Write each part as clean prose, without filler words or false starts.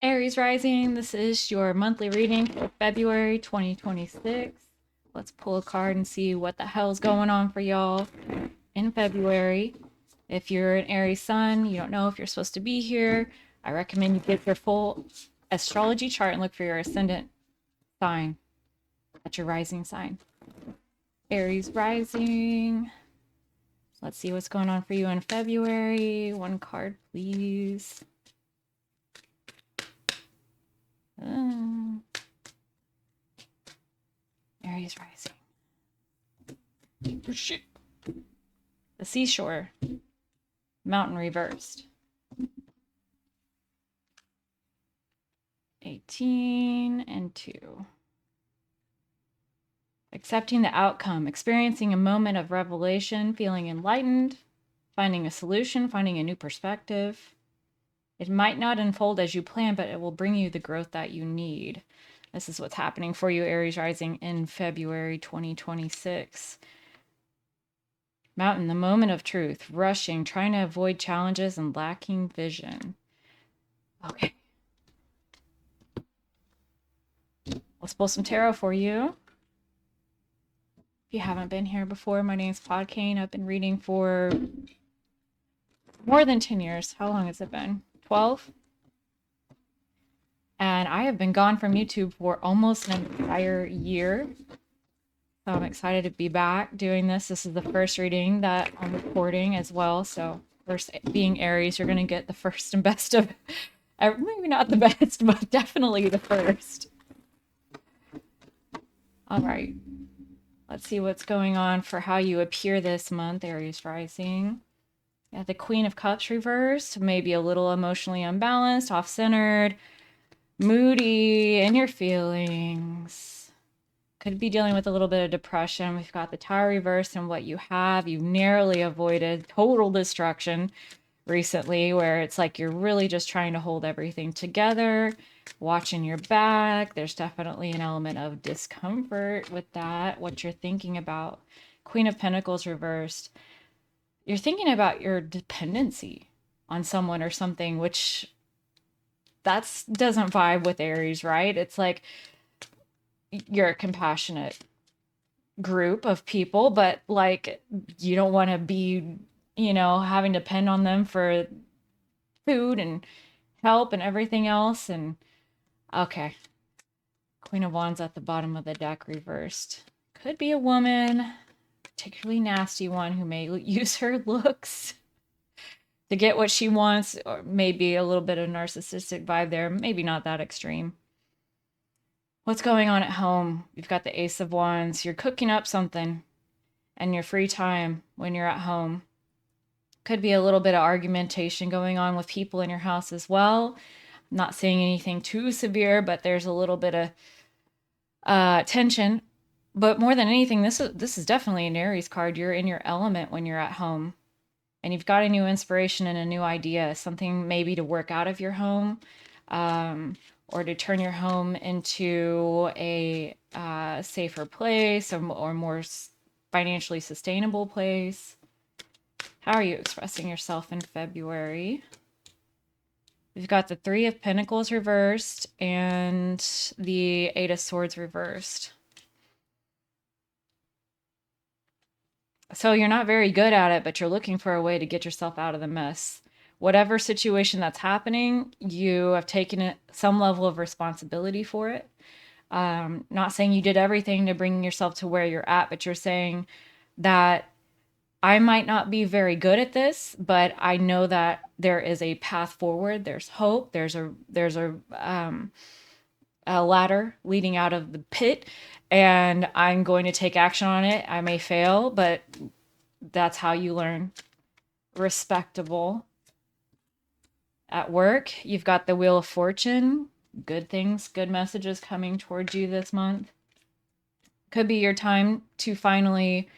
Aries Rising, this is your monthly reading for February 2026. Let's pull a card and see what the hell's going on for y'all in February. If you're an Aries sun, you don't know if you're supposed to be here, I recommend you get your full astrology chart and look for your ascendant sign. That's your rising sign. Aries Rising. Let's see what's going on for you in February. One card, please. Aries Rising. Oh, shit. The seashore. Mountain reversed. 18 and 2. Accepting the outcome, experiencing a moment of revelation, feeling enlightened, finding a solution, finding a new perspective. It might not unfold as you plan, but it will bring you the growth that you need. This is what's happening for you, Aries Rising, in February 2026. Mountain, the moment of truth, rushing, trying to avoid challenges and lacking vision. Okay. Let's pull some tarot for you. If you haven't been here before, my name's Pod Kane. I've been reading for more than 10 years. How long has it been? 12? And I have been gone from YouTube for almost an entire year. So I'm excited to be back doing this. This is the first reading that I'm recording as well. So first, being Aries, you're going to get the first and best of, maybe not the best, but definitely the first. All right. Let's see what's going on for how you appear this month, Aries Rising. Yeah, the Queen of Cups reversed, maybe a little emotionally unbalanced, off-centered, moody in your feelings. Could be dealing with a little bit of depression. We've got the Tower reversed, and what you have, you've narrowly avoided total destruction recently, where it's like you're really just trying to hold everything together, watching your back. There's definitely an element of discomfort with that, what you're thinking about. Queen of Pentacles reversed. You're thinking about your dependency on someone or something, which doesn't vibe with Aries, right? It's like you're a compassionate group of people, but like you don't want to be, having to depend on them for food and help and everything else. And okay, Queen of Wands at the bottom of the deck reversed. Could be a woman, particularly nasty one, who may use her looks to get what she wants, or maybe a little bit of narcissistic vibe there. Maybe not that extreme. What's going on at home? You've got the Ace of Wands. You're cooking up something in your free time when you're at home. Could be a little bit of argumentation going on with people in your house as well. I'm not saying anything too severe, but there's a little bit of tension. But more than anything, this is definitely an Aries card. You're in your element when you're at home. And you've got a new inspiration and a new idea, something maybe to work out of your home, or to turn your home into a safer place, or more financially sustainable place. How are you expressing yourself in February? We've got the Three of Pentacles reversed and the Eight of Swords reversed. So you're not very good at it, but you're looking for a way to get yourself out of the mess. Whatever situation that's happening, you have taken some level of responsibility for it. Not saying you did everything to bring yourself to where you're at, but you're saying that I might not be very good at this, but I know that there is a path forward. There's hope. There's a ladder leading out of the pit, and I'm going to take action on it. I may fail, but that's how you learn. Respectable. At work, you've got the Wheel of Fortune. Good things, good messages coming towards you this month. Could be your time to finally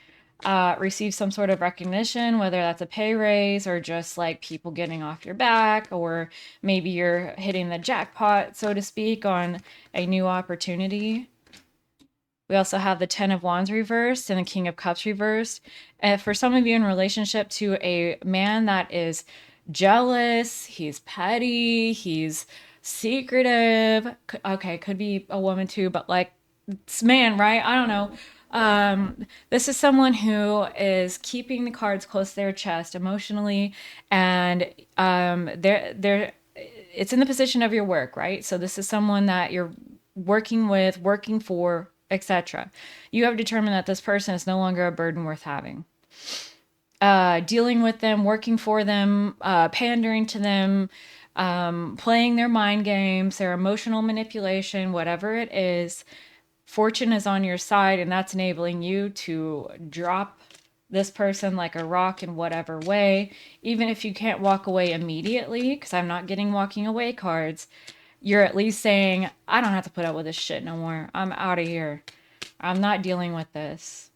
receive some sort of recognition, whether that's a pay raise or just like people getting off your back, or maybe you're hitting the jackpot, so to speak, on a new opportunity. We also have the Ten of Wands reversed and the King of Cups reversed. And for some of you in relationship to a man that is jealous, he's petty, he's secretive. Okay, could be a woman too, but like it's man, right? I don't know. This is someone who is keeping the cards close to their chest emotionally, and they're it's in the position of your work, right? So this is someone that you're working with, working for, etc. You have determined that this person is no longer a burden worth having. Dealing with them, working for them, pandering to them, playing their mind games, their emotional manipulation, whatever it is, fortune is on your side, and that's enabling you to drop this person like a rock in whatever way. Even if you can't walk away immediately, because I'm not getting walking away cards, you're at least saying, I don't have to put up with this shit no more. I'm out of here. I'm not dealing with this.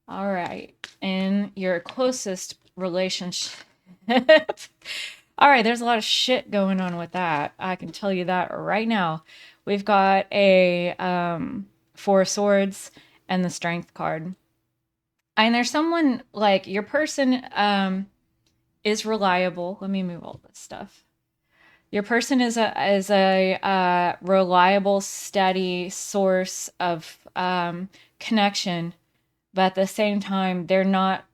All right. In your closest relationship. All right, there's a lot of shit going on with that. I can tell you that right now. We've got a Four of Swords and the Strength card. And there's someone like your person is reliable. Let me move all this stuff. Your person is a reliable, steady source of connection, but at the same time, they're not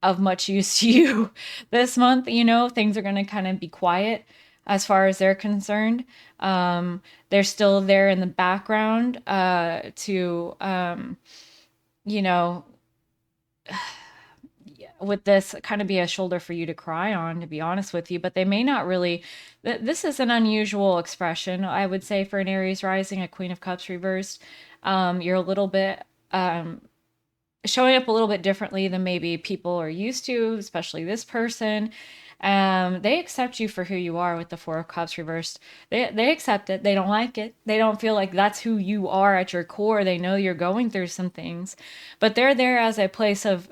of much use to you this month. You know, things are going to kind of be quiet as far as they're concerned. They're still there in the background to, you know, with this kind of be a shoulder for you to cry on, to be honest with you, but they may not really. This is an unusual expression, I would say, for an Aries rising, a Queen of Cups reversed. You're a little bit showing up a little bit differently than maybe people are used to, especially this person. They accept you for who you are with the Four of Cups reversed. They accept it. They don't like it. They don't feel like that's who you are at your core. They know you're going through some things, but they're there as a place of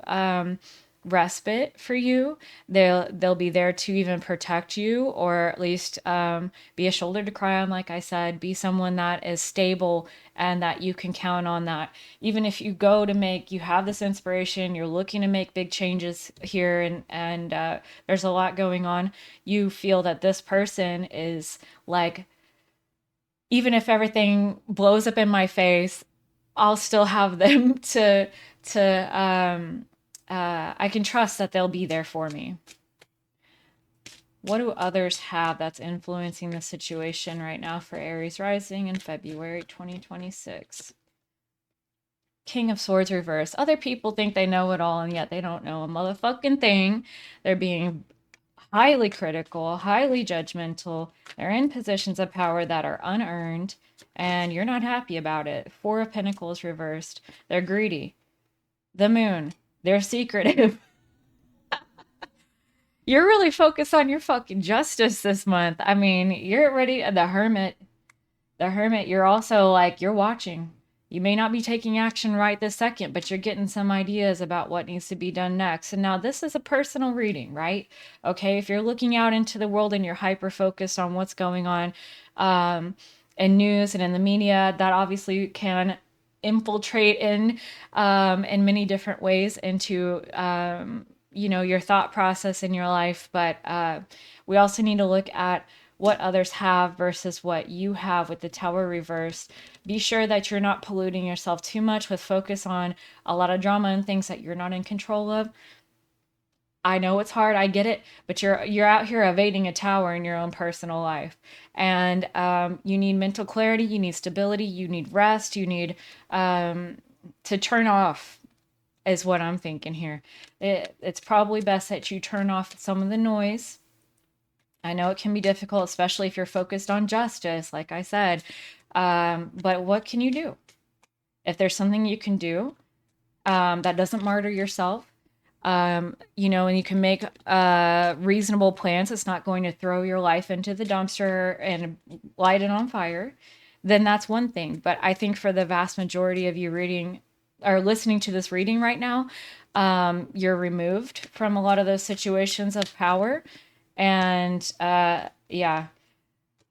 respite for you. They'll be there to even protect you, or at least be a shoulder to cry on. Like I said, be someone that is stable and that you can count on. That even if you go to make, you have this inspiration, you're looking to make big changes here, and there's a lot going on. You feel that this person is like, even if everything blows up in my face, I'll still have them to I can trust that they'll be there for me. What do others have that's influencing the situation right now for Aries rising in February 2026? King of Swords reverse. Other people think they know it all, and yet they don't know a motherfucking thing. They're being highly critical, highly judgmental. They're in positions of power that are unearned, and you're not happy about it. Four of Pentacles reversed. They're greedy. The Moon. They're secretive. You're really focused on your fucking justice this month. I mean, you're ready. The Hermit, you're also like, you're watching. You may not be taking action right this second, but you're getting some ideas about what needs to be done next. And now this is a personal reading, right? Okay, if you're looking out into the world and you're hyper focused on what's going on in news and in the media, that obviously can infiltrate in many different ways into your thought process in your life. But we also need to look at what others have versus what you have with the Tower reversed. Be sure that you're not polluting yourself too much with focus on a lot of drama and things that you're not in control of. I know it's hard, I get it, but you're out here evading a tower in your own personal life, and you need mental clarity, you need stability, you need rest, you need to turn off. Is what I'm thinking here. It's probably best that you turn off some of the noise. I know it can be difficult, especially if you're focused on justice, like I said. But what can you do? If there's something you can do that doesn't martyr yourself, and you can make reasonable plans, it's not going to throw your life into the dumpster and light it on fire, then that's one thing. But I think for the vast majority of you reading or listening to this reading right now, you're removed from a lot of those situations of power. And yeah,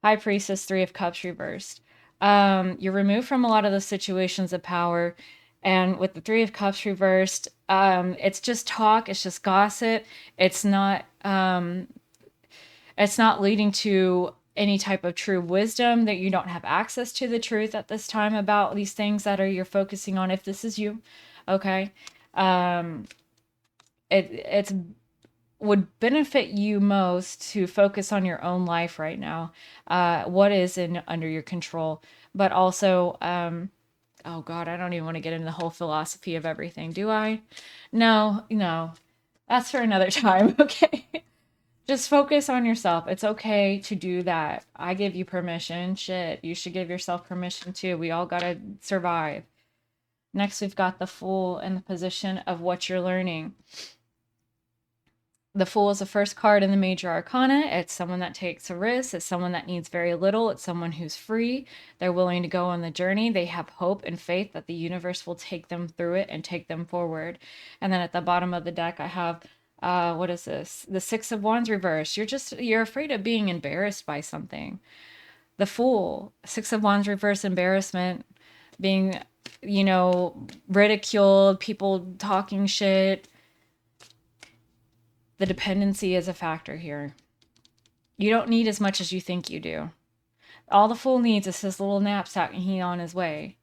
High Priestess, Three of Cups reversed. You're removed from a lot of those situations of power. And with the Three of Cups reversed, it's just talk, it's just gossip. It's not It's not leading to any type of true wisdom, that you don't have access to the truth at this time about these things that are you're focusing on, if this is you. Okay. It's would benefit you most to focus on your own life right now, what is in under your control, but also, oh God, I don't even want to get into the whole philosophy of everything, do I? No, no, that's for another time. Okay. Just focus on yourself. It's okay to do that. I give you permission. Shit, you should give yourself permission too. We all gotta survive. Next, we've got the Fool in the position of what you're learning. The Fool is the first card in the major arcana. It's someone that takes a risk. It's someone that needs very little. It's someone who's free. They're willing to go on the journey. They have hope and faith that the universe will take them through it and take them forward. And then at the bottom of the deck, I have, what is this? The Six of Wands reversed. You're afraid of being embarrassed by something. The Fool, Six of Wands reverse, embarrassment, being, ridiculed, people talking shit. The dependency is a factor here. You don't need as much as you think you do. All the Fool needs is his little knapsack and he's on his way.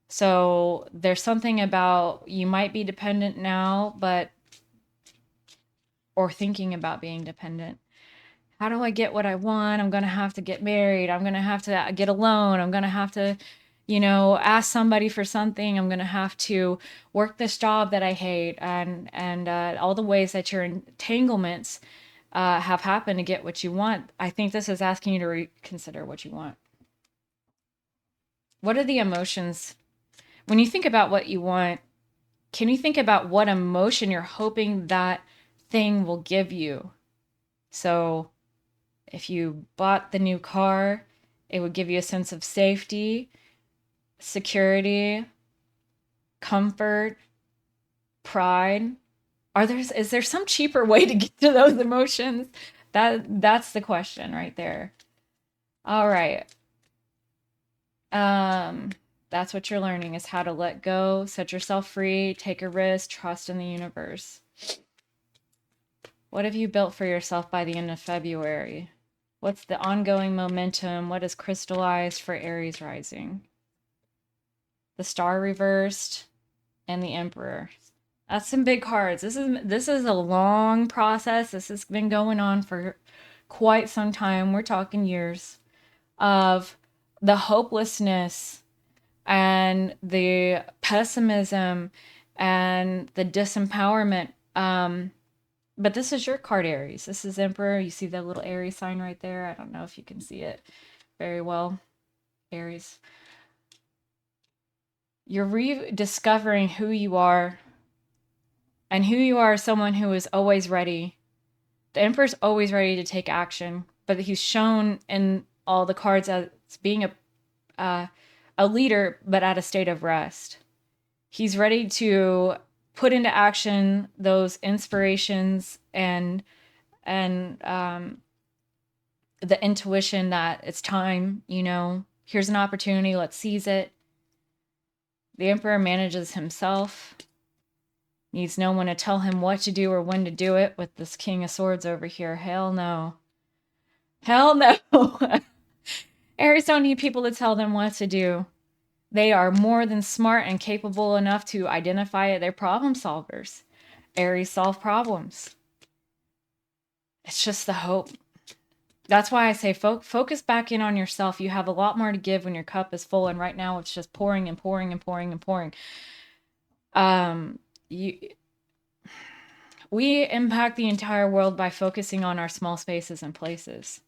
So there's something about, you might be dependent now, or thinking about being dependent. How do I get what I want? I'm going to have to get married. I'm going to have to get a loan. I'm going to have to, ask somebody for something. I'm going to have to work this job that I hate, and all the ways that your entanglements have happened to get what you want. I think this is asking you to reconsider what you want. What are the emotions? When you think about what you want, can you think about what emotion you're hoping that thing will give you? So if you bought the new car, it would give you a sense of safety, security, comfort, pride. Is there some cheaper way to get to those emotions? That's the question right there. All right. That's what you're learning, is how to let go, set yourself free, take a risk, trust in the universe. What have you built for yourself by the end of February? What's the ongoing momentum? What is crystallized for Aries rising? The Star reversed and the Emperor. That's some big cards. This is a long process. This has been going on for quite some time. We're talking years of the hopelessness and the pessimism and the disempowerment. But this is your card, Aries. This is Emperor. You see that little Aries sign right there? I don't know if you can see it very well. Aries. You're rediscovering who you are. And who you are is someone who is always ready. The Emperor's always ready to take action, but he's shown in all the cards as being a leader, but at a state of rest. He's ready to put into action those inspirations and the intuition that it's time, here's an opportunity, let's seize it. The Emperor manages himself, needs no one to tell him what to do or when to do it, with this King of Swords over here. Hell no. Hell no. Aries don't need people to tell them what to do. They are more than smart and capable enough to identify it. They're problem solvers. Aries solve problems. It's just the hope. That's why I say focus back in on yourself. You have a lot more to give when your cup is full, and right now it's just pouring and pouring and pouring and pouring. We impact the entire world by focusing on our small spaces and places.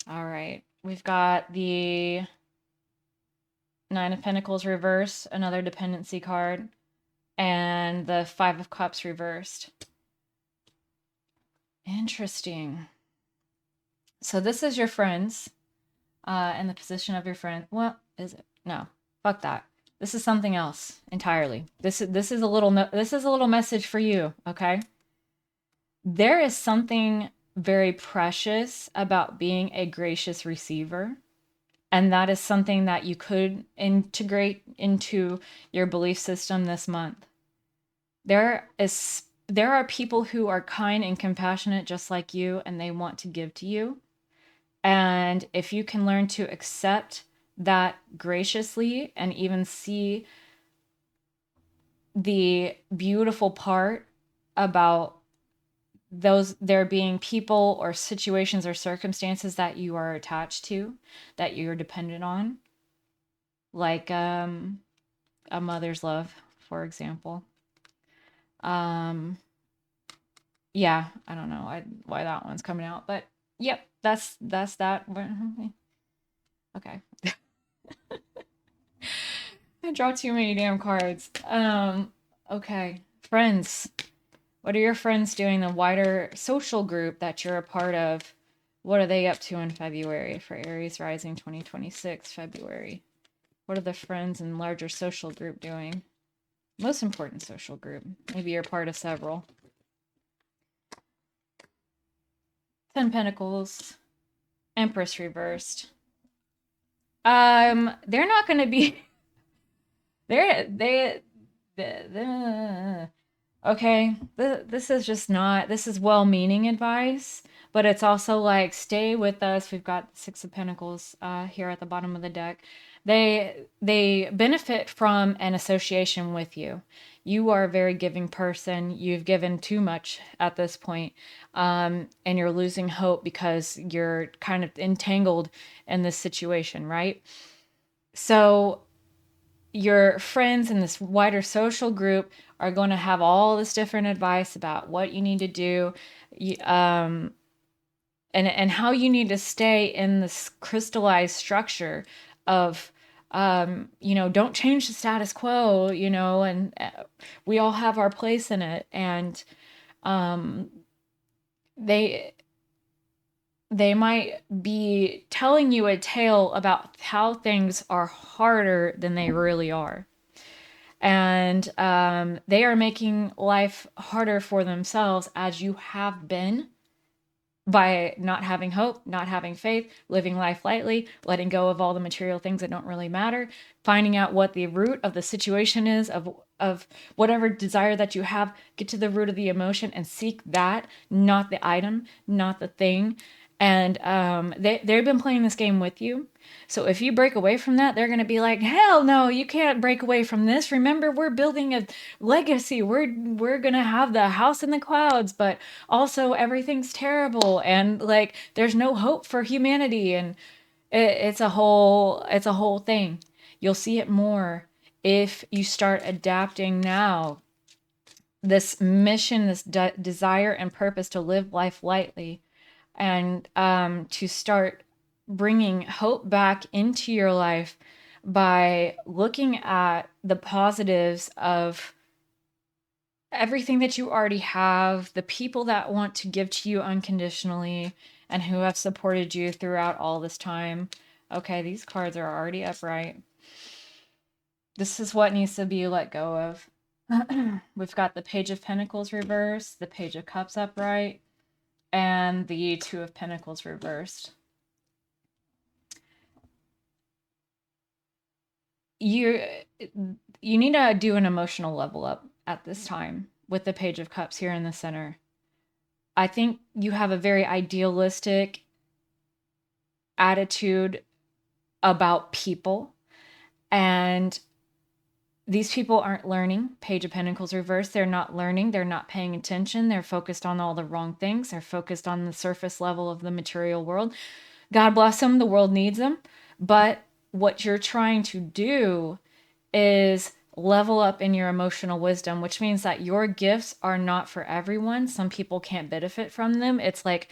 All right. We've got the Nine of Pentacles reversed, another dependency card, and the Five of Cups reversed. Interesting. So this is your friends, in the position of your friend. What is it? No, fuck that. This is something else entirely. This is a little message for you, okay? There is something very precious about being a gracious receiver. And that is something that you could integrate into your belief system this month. There is there are people who are kind and compassionate just like you, and they want to give to you. And if you can learn to accept that graciously and even see the beautiful part about those there being people or situations or circumstances that you are attached to, that you're dependent on, like a mother's love, for example. Um, yeah, I don't know why that one's coming out, but yep, that's that. Okay, I draw too many damn cards. Okay, friends. What are your friends doing? The wider social group that you're a part of. What are they up to in February for Aries Rising 2026 February? What are the friends and larger social group doing? Most important social group. Maybe you're part of several. 10 Pentacles. Empress reversed. They're not going to be. They're okay. This is just not. This is well-meaning advice, but it's also like stay with us. We've got the Six of Pentacles here at the bottom of the deck. They benefit from an association with you. You are a very giving person. You've given too much at this point, and you're losing hope because you're kind of entangled in this situation, right? So your friends in this wider social group are going to have all this different advice about what you need to do, and how you need to stay in this crystallized structure of don't change the status quo, and we all have our place in it. And they they might be telling you a tale about how things are harder than they really are. And they are making life harder for themselves, as you have been, by not having hope, not having faith, living life lightly, letting go of all the material things that don't really matter, finding out what the root of the situation is, of whatever desire that you have. Get to the root of the emotion and seek that, not the item, not the thing. And they've been playing this game with you. So if you break away from that, they're going to be like, hell no, you can't break away from this. Remember, we're building a legacy. We're going to have the house in the clouds, but also everything's terrible, and like there's no hope for humanity. And it's a whole thing. You'll see it more if you start adapting now. This mission, this desire and purpose to live life lightly, and to start bringing hope back into your life by looking at the positives of everything that you already have, the people that want to give to you unconditionally and who have supported you throughout all this time. Okay, these cards are already upright. This is what needs to be let go of. We've got the Page of Pentacles reversed, the Page of Cups upright, and the Two of Pentacles reversed. You need to do an emotional level up at this time with the Page of Cups here in the center. I think you have a very idealistic attitude about people, and these people aren't learning. Page of Pentacles reversed. They're not learning. They're not paying attention. They're focused on all the wrong things. They're focused on the surface level of the material world. God bless them. The world needs them. But what you're trying to do is level up in your emotional wisdom, which means that your gifts are not for everyone. Some people can't benefit from them. It's like,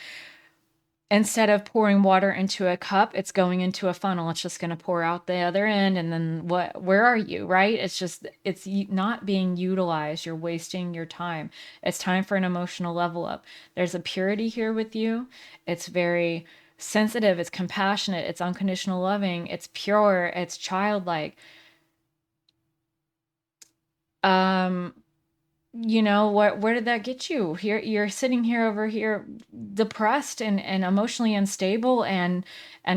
instead of pouring water into a cup, it's going into a funnel. It's just going to pour out the other end. And then where are you, right? It's not being utilized. You're wasting your time. It's time for an emotional level up. There's a purity here with you. It's very sensitive. It's compassionate. It's unconditional loving. It's pure. It's childlike. Where did that get you? Here you're sitting here over here depressed and emotionally unstable and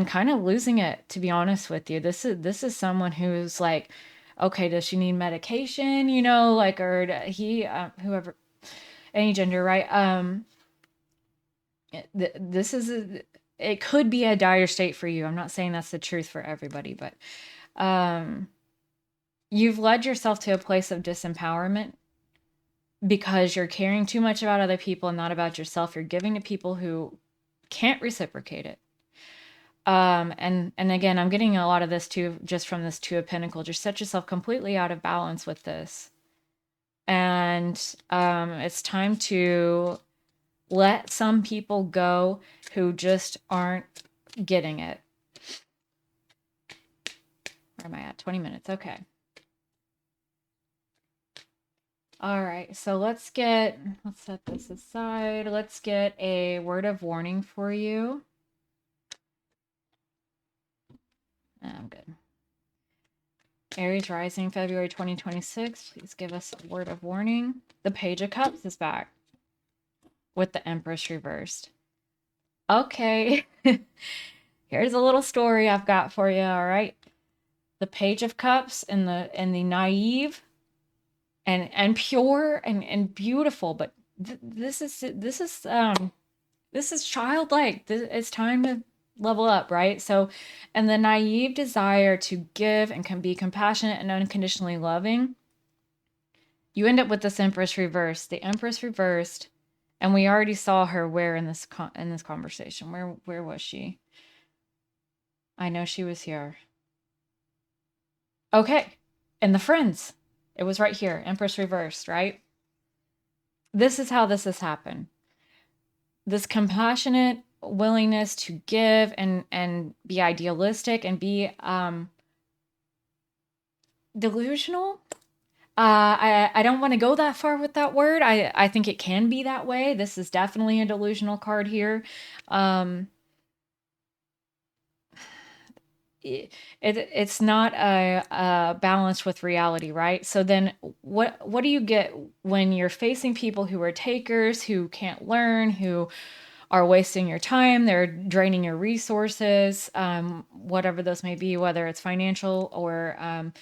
kind of losing it, to be honest with you. This is someone who's like, okay, does she need medication? Like, or he whoever. any gender, right? This is it could be a dire state for you. I'm not saying that's the truth for everybody, but you've led yourself to a place of disempowerment because you're caring too much about other people and not about yourself. You're giving to people who can't reciprocate it. And again, I'm getting a lot of this too, just from this Two of Pentacles. You set yourself completely out of balance with this. And it's time to let some people go who just aren't getting it. Where am I at? 20 minutes. Okay. All right. So let's set this aside. Let's get a word of warning for you. I'm good. Aries Rising February 2026. Please give us a word of warning. The Page of Cups is back with the Empress reversed. Okay. Here's a little story I've got for you, all right? The Page of Cups and the naive and pure and beautiful, but this is childlike. It's time to level up, right? So, and the naive desire to give and can be compassionate and unconditionally loving, you end up with this Empress reversed. The Empress reversed, and we already saw her where in this conversation. Where was she? I know she was here. Okay, and the friends. It was right here, Empress reversed, right? This is how this has happened. This compassionate willingness to give and be idealistic and be delusional. I don't want to go that far with that word. I think it can be that way. This is definitely a delusional card here. It's not a balance with reality, right? So then what do you get when you're facing people who are takers, who can't learn, who are wasting your time, they're draining your resources, whatever those may be, whether it's financial or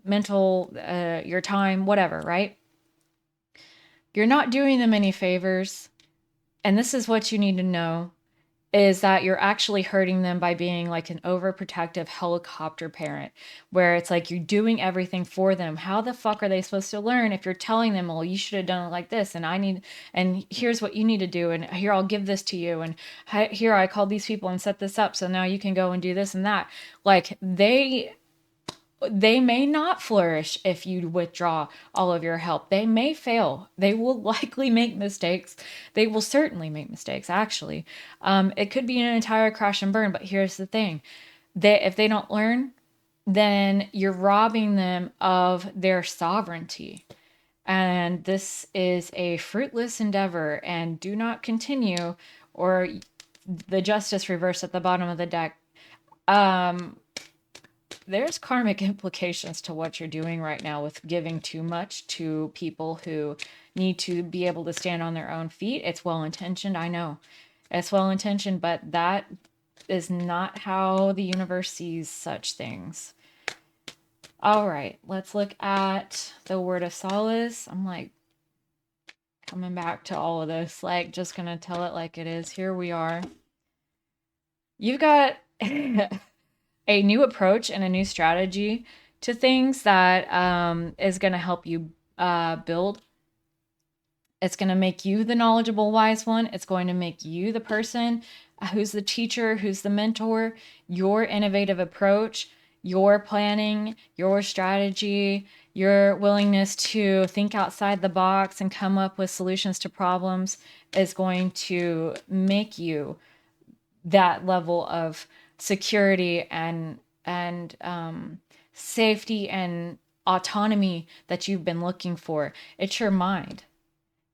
mental, your time, whatever, right? You're not doing them any favors. And this is what you need to know, is that you're actually hurting them by being like an overprotective helicopter parent, where it's like you're doing everything for them. How the fuck are they supposed to learn if you're telling them, well, you should have done it like this, and here's what you need to do, and here, I'll give this to you, and here, I called these people and set this up, so now you can go and do this and that. Like, they may not flourish if you withdraw all of your help. They may fail. They will likely make mistakes. They will certainly make mistakes, actually. It could be an entire crash and burn, but here's the thing. If they don't learn, then you're robbing them of their sovereignty. And this is a fruitless endeavor, and do not continue, or the Justice reverse at the bottom of the deck. There's karmic implications to what you're doing right now with giving too much to people who need to be able to stand on their own feet. It's well-intentioned, I know. It's well-intentioned, but that is not how the universe sees such things. All right, let's look at the word of solace. I'm like coming back to all of this, like just gonna tell it like it is. Here we are. You've got a new approach and a new strategy to things that is going to help you build. It's going to make you the knowledgeable, wise one. It's going to make you the person who's the teacher, who's the mentor. Your innovative approach, your planning, your strategy, your willingness to think outside the box and come up with solutions to problems is going to make you that level of security and safety and autonomy that you've been looking for. It's your mind.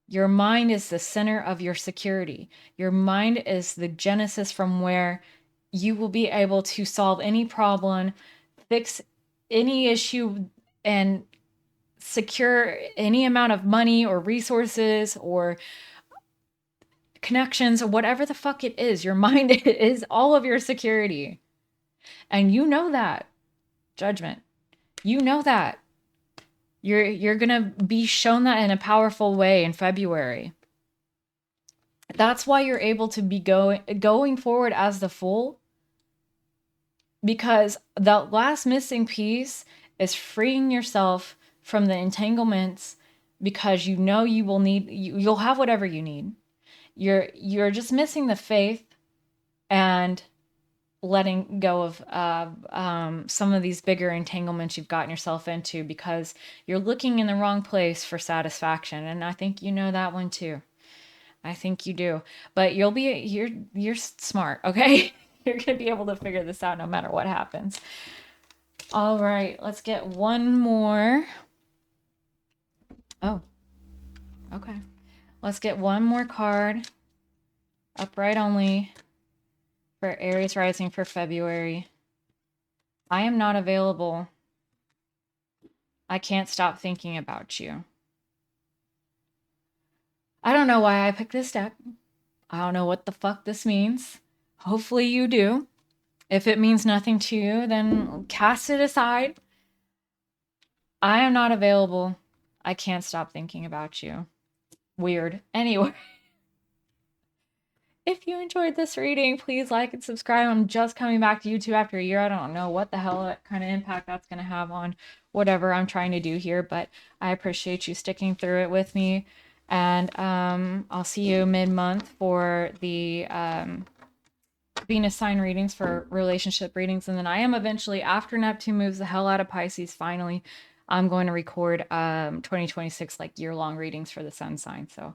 Your mind is the center of your security. Your mind is the genesis from where you will be able to solve any problem, fix any issue, and secure any amount of money or resources or connections or whatever the fuck it is. Your mind is all of your security. And you know that. Judgment. You know that. You're going to be shown that in a powerful way in February. That's why you're able to be going forward as the Fool, because the last missing piece is freeing yourself from the entanglements, because you know you will need you'll have whatever you need. You're just missing the faith and letting go of some of these bigger entanglements you've gotten yourself into, because you're looking in the wrong place for satisfaction. And I think you know that one too. I think you do. But you're smart, okay? You're gonna be able to figure this out no matter what happens. All right, let's get one more. Oh, okay. Let's get one more card. Upright only for Aries rising for February. I am not available. I can't stop thinking about you. I don't know why I picked this deck. I don't know what the fuck this means. Hopefully you do. If it means nothing to you, then cast it aside. I am not available. I can't stop thinking about you. Weird. Anyway, if you enjoyed this reading, please like and subscribe. I'm just coming back to YouTube after a year. I don't know what the hell kind of impact that's going to have on whatever I'm trying to do here, but I appreciate you sticking through it with me. And I'll see you mid-month for the Venus sign readings, for relationship readings. And then I am eventually, after Neptune moves the hell out of Pisces, finally, I'm going to record 2026 like year-long readings for the sun sign. So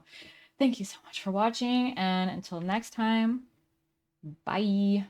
thank you so much for watching, and until next time, bye.